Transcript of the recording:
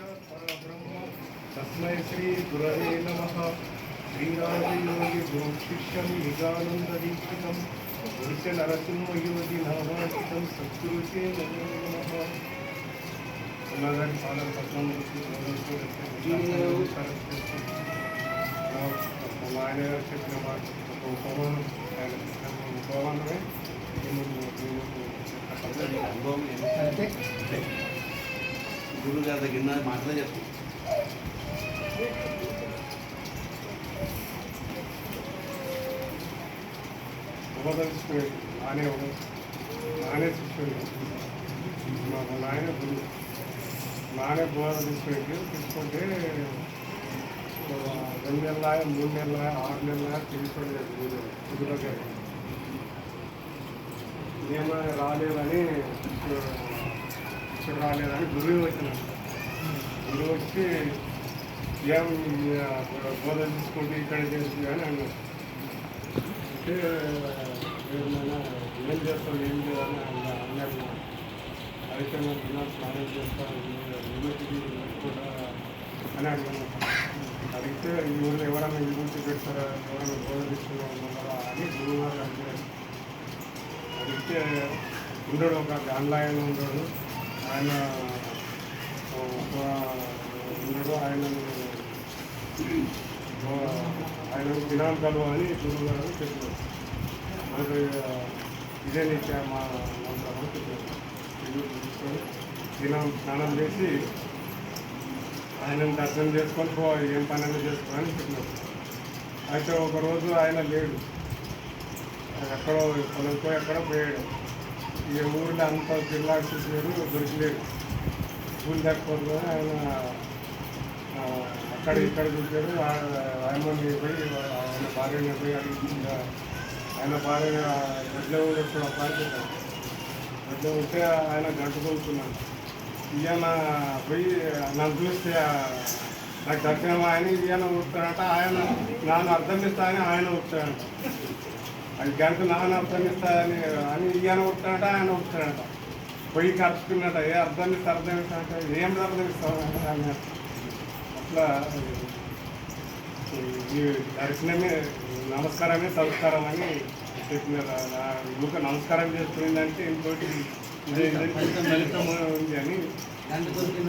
साक्षात् परब्रह्म तस्मै श्री गुरवे नमः। श्रीराजयोगी गुरुशिष्यं निजानन्ददीक्षितं गुरुस्य नरसिंहयोगी नामाङ्कितं सद्गुरुते नमो नमः। ఉన్నదాన్ని చాలా పట్నం ఆయన చెప్పిన మాట ఒక ఉపమానం ఆయన ఉపమానమే అనుభవం ఏంటంటే గురువు గారి దగ్గర మాటలే చెప్పు. ఉపదర్శకుడు నానే శిష్యుడు మా నాయన గురువు నానే బోధ తీసుకుంటే 2 నెలల 3 నెలల 6 నెలల తీసుకోలేదు గురువులకి ఏమో రాలేదని ఇక్కడ రాలేదని గురువు వచ్చినాడు. గురువు వచ్చి ఏం బోధ తీసుకుంటే ఇక్కడ చేస్తుంది అని అన్నాడు. అంటే ఏమైనా ఏం చేస్తాం ఏం చేయాలని అన్నారు. అయితే నాకు స్నానం చేస్తాను కూడా అని అడిగాను. అడిగితే ఈ ఊళ్ళో ఎవరైనా ఈ గురించి పెడతారా, ఎవరైనా బోధ తీసుకున్నారా అని గురువు గారు అడిగారు. అడిగితే ఉండడు ఒక ఆన్లైన్ ఉండడు ఆయన ఉండడు ఆయన దినాలు కలువ అని గురువు గారు చెప్పారు. మనకు ఇదే నీకు మా నమ్మకం చెప్పారు. దినం స్నానం చేసి ఆయనను దర్శనం చేసుకొని ఏం పని చేసుకోవాలని చెప్పినారు. అయితే ఒకరోజు ఆయన లేడు, ఎక్కడో పొలంతో ఎక్కడో పోయాడు. ఈ ఊరిలో అంత జిల్లా చూసాడు, దొరికిలేడు. స్కూల్ లేకపోతే ఆయన అక్కడ ఇక్కడ చూసాడు. ఆయనని పోయి ఆయన భార్యని పోయి అడిగి ఆయన భార్య గడ్డ ఉండొచ్చు పారిపోతాడు. గడ్డ ఉంటే ఆయన గంటుకుంటున్నాడు. ఈయన పోయి నన్ను చూస్తే నాకు దర్శనం ఆయన ఈయన ఉంటాడంట. ఆయన నాన్న అర్థం ఇస్తానని ఆయన వచ్చాడంట. అది గంట నాన్న అర్థం ఇస్తాయని అని ఈయన ఉంటాడంట, ఆయన ఉంటాడంట. పొయ్యి కలుసుకున్నట ఏ అర్థం ఇస్తాడంటే ఏం అర్థం ఇస్తామంటే ఆయన అట్లా ఈ దర్శనమే నమస్కారమే సంస్కారం అని చెప్పినారు. ఊక నమస్కారం చేసుకునేదంటే ఇంకోటి ఇదే ఫలితం ఉంది అని ఇది చెప్పినారు.